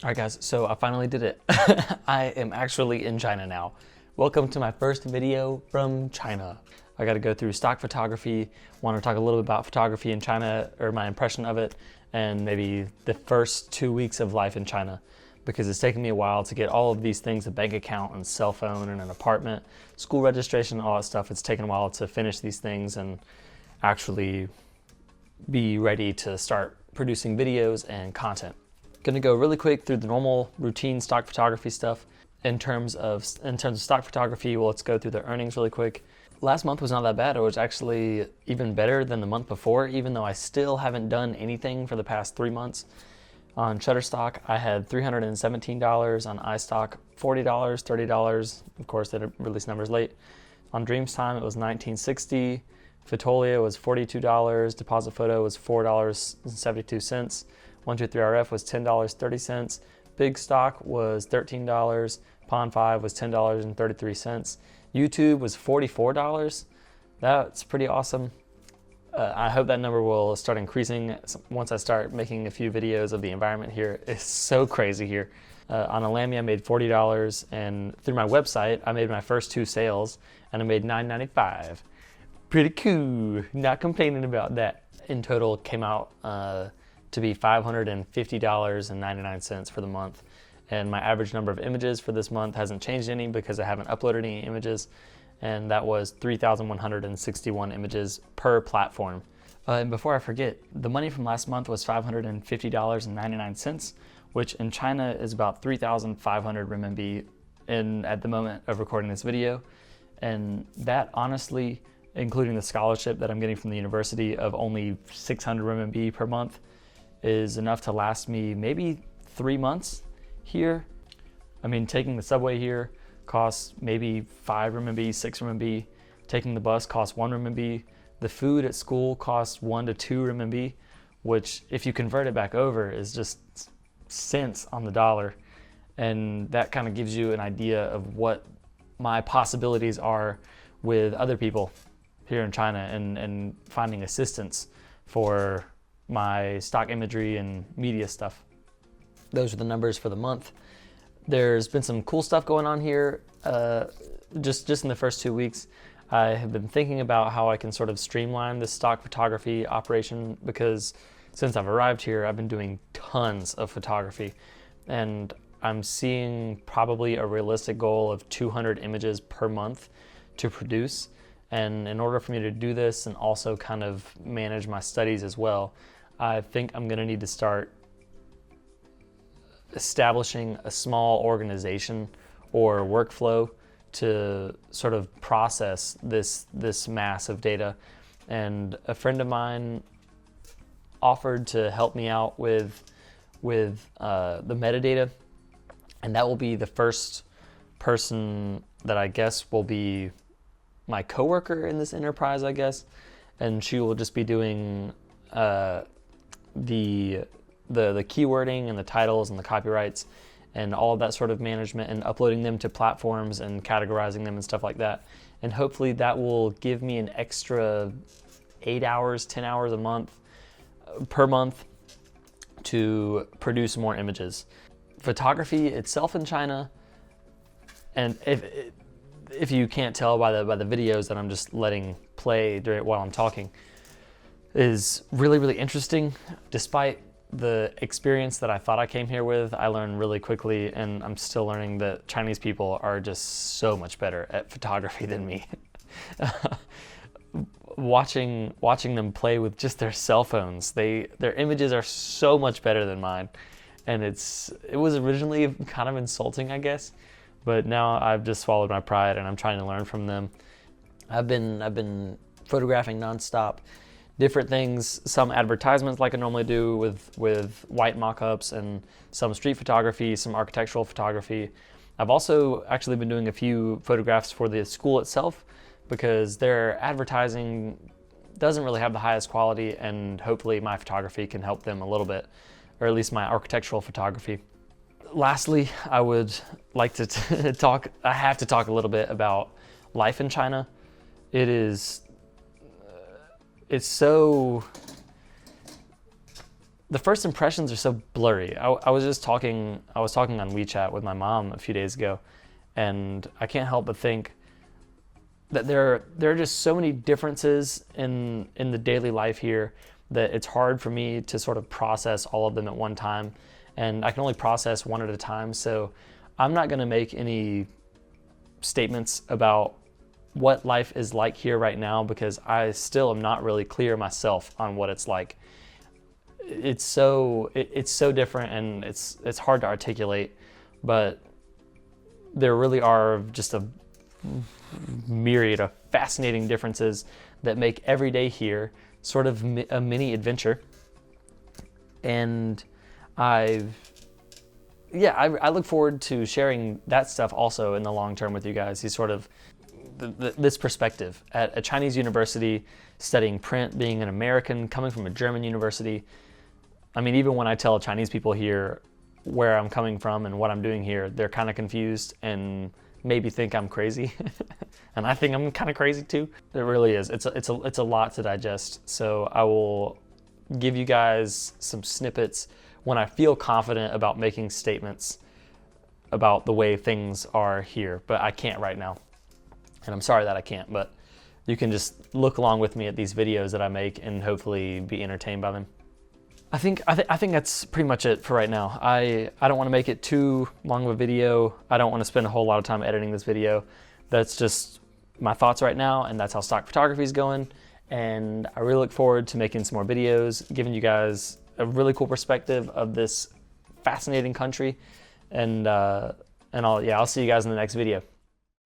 All right guys, so I finally did it. I am actually in China now. Welcome to my first video from China. I got to go through stock photography, want to talk a little bit about photography in China, or my impression of it, and maybe the first 2 weeks of life in China, because it's taken me a while to get all of these things, a bank account and cell phone and an apartment, school registration, all that stuff. It's taken a while to finish these things and actually be ready to start producing videos and content. Gonna go really quick through the normal routine stock photography stuff. In terms of stock photography, well, let's go through the earnings really quick. Last month was not that bad. It was actually even better than the month before, even though I still haven't done anything for the past 3 months. On Shutterstock, I had $317. On iStock, $40, $30. Of course, they released numbers late. On Dreamstime, it was $19.60. Fotolia was $42. Deposit Photo was $4.72. 123RF was $10.30. Big Stock was $13. Pond 5 was $10.33. YouTube was $44. That's pretty awesome. I hope that number will start increasing once I start making a few videos of the environment here. It's so crazy here. On Alamy, I made $40, and through my website, I made my first 2 sales, and I made $9.95. Pretty cool. Not complaining about that. In total, came out to be $550.99 for the month. And my average number of images for this month hasn't changed any because I haven't uploaded any images. And that was 3,161 images per platform. And before I forget, the money from last month was $550.99, which in China is about 3,500 renminbi at the moment of recording this video. And that honestly, including the scholarship that I'm getting from the university of only 600 renminbi per month, is enough to last me maybe 3 months here. I mean, taking the subway here costs maybe 5 renminbi, 6 renminbi. Taking the bus costs 1 renminbi. The food at school costs 1 to 2 renminbi, which if you convert it back over is just cents on the dollar. And that kind of gives you an idea of what my possibilities are with other people here in China and finding assistance for my stock imagery and media stuff. Those are the numbers for the month. There's been some cool stuff going on here. Just in the first 2 weeks, I have been thinking about how I can sort of streamline this stock photography operation, because since I've arrived here, I've been doing tons of photography, and I'm seeing probably a realistic goal of 200 images per month to produce. And in order for me to do this and also kind of manage my studies as well, I think I'm gonna need to start establishing a small organization or workflow to sort of process this mass of data. And a friend of mine offered to help me out with the metadata, and that will be the first person that I guess will be my coworker in this enterprise, I guess, and she will just be doing the keywording and the titles and the copyrights and all of that sort of management, and uploading them to platforms and categorizing them and stuff like that. And hopefully that will give me an extra 8 hours, 10 hours a month, per month, to produce more images. Photography itself in China, and if you can't tell by the videos that I'm just letting play while I'm talking, is really, really interesting. Despite the experience that I thought I came here with, I learned really quickly, and I'm still learning that Chinese people are just so much better at photography than me. Watching them play with just their cell phones, their images are so much better than mine. And it was originally kind of insulting, I guess, but now I've just swallowed my pride and I'm trying to learn from them. I've been photographing nonstop, different things, some advertisements like I normally do with white mock-ups, and some street photography, some architectural photography. I've also actually been doing a few photographs for the school itself, because their advertising doesn't really have the highest quality, and hopefully my photography can help them a little bit, or at least my architectural photography. Lastly, I would like to I have to talk a little bit about life in China. It's so the first impressions are so blurry. I was talking on WeChat with my mom a few days ago, and I can't help but think that there are just so many differences in the daily life here that it's hard for me to sort of process all of them at one time, and I can only process one at a time. So I'm not going to make any statements about what life is like here right now, because I still am not really clear myself on what it's like. It's so different, and it's hard to articulate, but there really are just a myriad of fascinating differences that make every day here sort of a mini adventure. And I look forward to sharing that stuff also in the long term with you guys. These sort of this perspective at a Chinese university, studying print, being an American, coming from a German university. I mean, even when I tell Chinese people here where I'm coming from and what I'm doing here, they're kind of confused and maybe think I'm crazy. And I think I'm kind of crazy too. It really is. It's a lot to digest. So I will give you guys some snippets when I feel confident about making statements about the way things are here, but I can't right now. And I'm sorry that I can't, but you can just look along with me at these videos that I make and hopefully be entertained by them. I think that's pretty much it for right now. I don't want to make it too long of a video. I don't want to spend a whole lot of time editing this video. That's just my thoughts right now, and that's how stock photography is going. And I really look forward to making some more videos, giving you guys a really cool perspective of this fascinating country. And I'll see you guys in the next video.